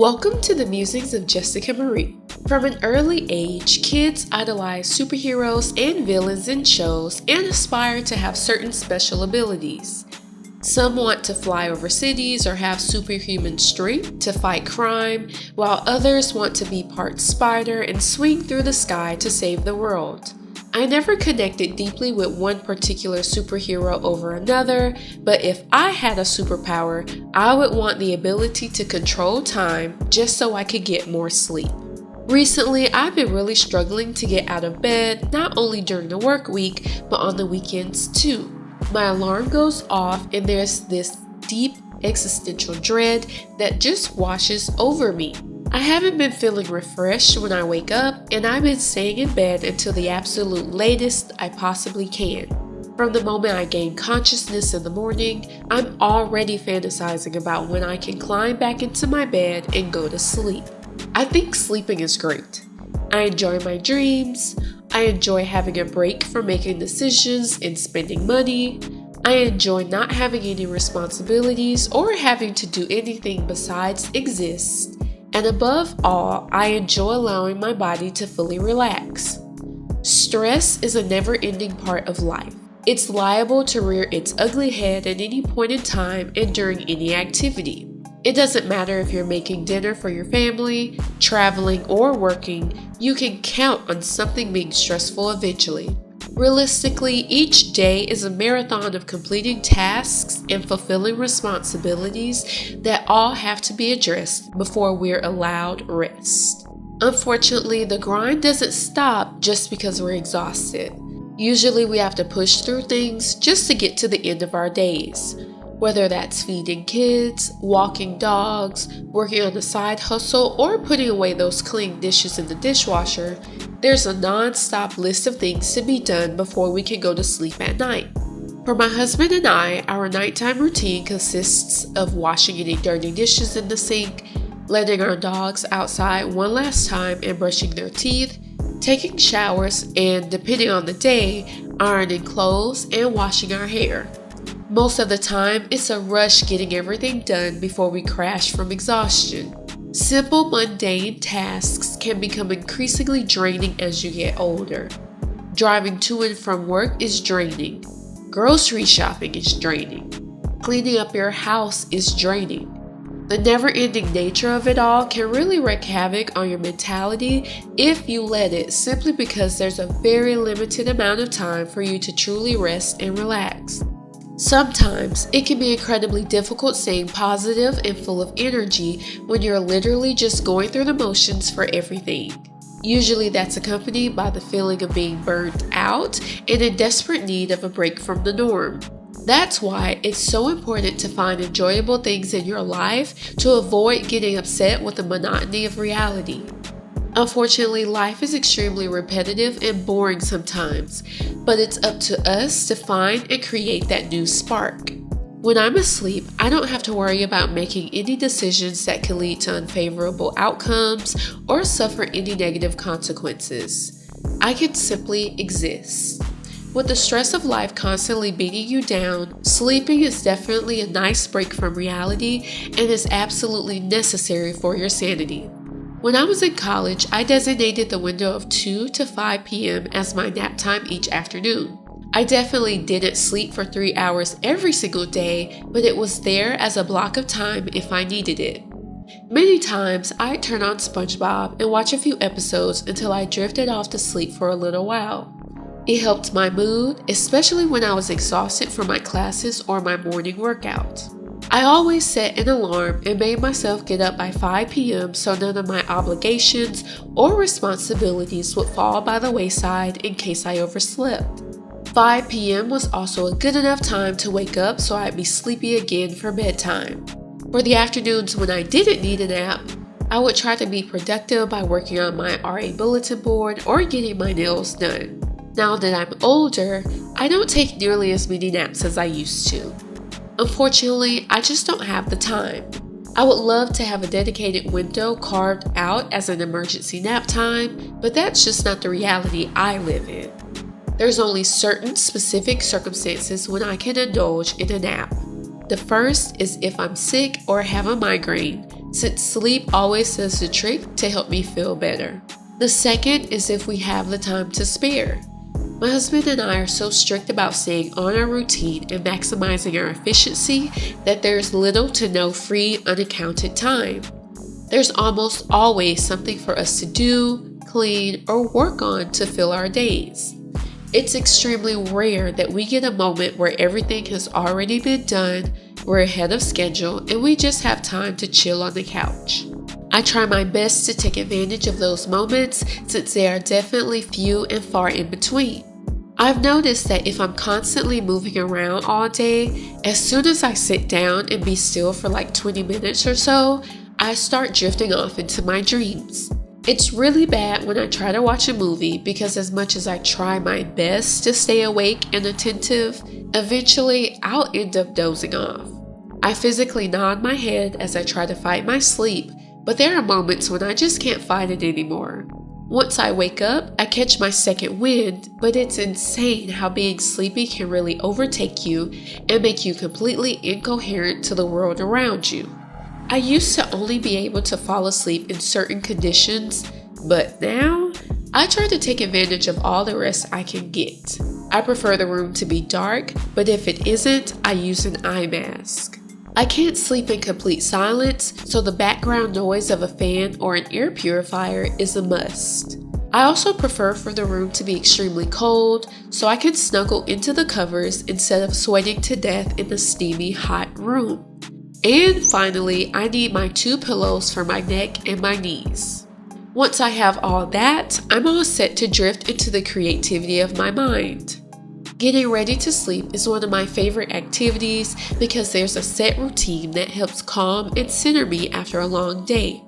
Welcome to the Musings of Jessica Marie. From an early age, kids idolize superheroes and villains in shows and aspire to have certain special abilities. Some want to fly over cities or have superhuman strength to fight crime, while others want to be part spider and swing through the sky to save the world. I never connected deeply with one particular superhero over another, but if I had a superpower, I would want the ability to control time just so I could get more sleep. Recently, I've been really struggling to get out of bed, not only during the work week, but on the weekends too. My alarm goes off and there's this deep existential dread that just washes over me. I haven't been feeling refreshed when I wake up, and I've been staying in bed until the absolute latest I possibly can. From the moment I gain consciousness in the morning, I'm already fantasizing about when I can climb back into my bed and go to sleep. I think sleeping is great. I enjoy my dreams. I enjoy having a break from making decisions and spending money. I enjoy not having any responsibilities or having to do anything besides exist. And above all, I enjoy allowing my body to fully relax. Stress is a never-ending part of life. It's liable to rear its ugly head at any point in time and during any activity. It doesn't matter if you're making dinner for your family, traveling, or working, you can count on something being stressful eventually. Realistically, each day is a marathon of completing tasks and fulfilling responsibilities that all have to be addressed before we're allowed rest. Unfortunately, the grind doesn't stop just because we're exhausted. Usually we have to push through things just to get to the end of our days. Whether that's feeding kids, walking dogs, working on a side hustle, or putting away those clean dishes in the dishwasher, there's a non-stop list of things to be done before we can go to sleep at night. For my husband and I, our nighttime routine consists of washing any dirty dishes in the sink, letting our dogs outside one last time and brushing their teeth, taking showers, and depending on the day, ironing clothes and washing our hair. Most of the time, it's a rush getting everything done before we crash from exhaustion. Simple, mundane tasks can become increasingly draining as you get older. Driving to and from work is draining. Grocery shopping is draining. Cleaning up your house is draining. The never-ending nature of it all can really wreak havoc on your mentality if you let it, simply because there's a very limited amount of time for you to truly rest and relax. Sometimes it can be incredibly difficult staying positive and full of energy when you're literally just going through the motions for everything. Usually that's accompanied by the feeling of being burnt out and in desperate need of a break from the norm. That's why it's so important to find enjoyable things in your life to avoid getting upset with the monotony of reality. Unfortunately, life is extremely repetitive and boring sometimes, but it's up to us to find and create that new spark. When I'm asleep, I don't have to worry about making any decisions that can lead to unfavorable outcomes or suffer any negative consequences. I can simply exist. With the stress of life constantly beating you down, sleeping is definitely a nice break from reality and is absolutely necessary for your sanity. When I was in college, I designated the window of 2 to 5 p.m. as my nap time each afternoon. I definitely didn't sleep for 3 hours every single day, but it was there as a block of time if I needed it. Many times, I'd turn on SpongeBob and watch a few episodes until I drifted off to sleep for a little while. It helped my mood, especially when I was exhausted from my classes or my morning workout. I always set an alarm and made myself get up by 5 p.m. so none of my obligations or responsibilities would fall by the wayside in case I overslept. 5 p.m. was also a good enough time to wake up so I'd be sleepy again for bedtime. For the afternoons when I didn't need a nap, I would try to be productive by working on my RA bulletin board or getting my nails done. Now that I'm older, I don't take nearly as many naps as I used to. Unfortunately, I just don't have the time. I would love to have a dedicated window carved out as an emergency nap time, but that's just not the reality I live in. There's only certain specific circumstances when I can indulge in a nap. The first is if I'm sick or have a migraine. since sleep always does the trick to help me feel better. The second is if we have the time to spare. My husband and I are so strict about staying on our routine and maximizing our efficiency that there's little to no free, unaccounted time. There's almost always something for us to do, clean, or work on to fill our days. It's extremely rare that we get a moment where everything has already been done, we're ahead of schedule, and we just have time to chill on the couch. I try my best to take advantage of those moments since they are definitely few and far in between. I've noticed that if I'm constantly moving around all day, as soon as I sit down and be still for like 20 minutes or so, I start drifting off into my dreams. It's really bad when I try to watch a movie because as much as I try my best to stay awake and attentive, eventually I'll end up dozing off. I physically nod my head as I try to fight my sleep, but there are moments when I just can't fight it anymore. Once I wake up, I catch my second wind, but it's insane how being sleepy can really overtake you and make you completely incoherent to the world around you. I used to only be able to fall asleep in certain conditions, but now I try to take advantage of all the rest I can get. I prefer the room to be dark, but if it isn't, I use an eye mask. I can't sleep in complete silence, so the background noise of a fan or an air purifier is a must. I also prefer for the room to be extremely cold, so I can snuggle into the covers instead of sweating to death in a steamy, hot room. And finally, I need my 2 pillows for my neck and my knees. Once I have all that, I'm all set to drift into the creativity of my mind. Getting ready to sleep is one of my favorite activities because there's a set routine that helps calm and center me after a long day.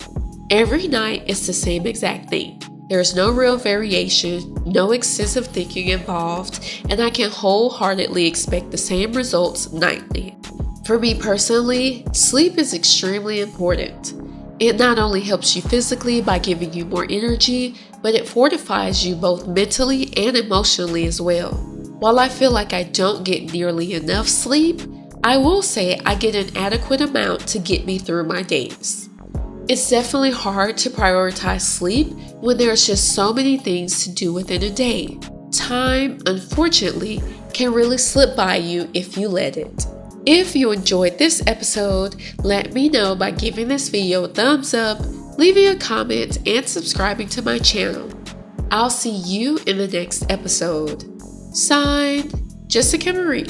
Every night it's the same exact thing. There's no real variation, no excessive thinking involved, and I can wholeheartedly expect the same results nightly. For me personally, sleep is extremely important. It not only helps you physically by giving you more energy, but it fortifies you both mentally and emotionally as well. While I feel like I don't get nearly enough sleep, I will say I get an adequate amount to get me through my days. It's definitely hard to prioritize sleep when there's just so many things to do within a day. Time, unfortunately, can really slip by you if you let it. If you enjoyed this episode, let me know by giving this video a thumbs up, leaving a comment, and subscribing to my channel. I'll see you in the next episode. Signed, Jessica Marie.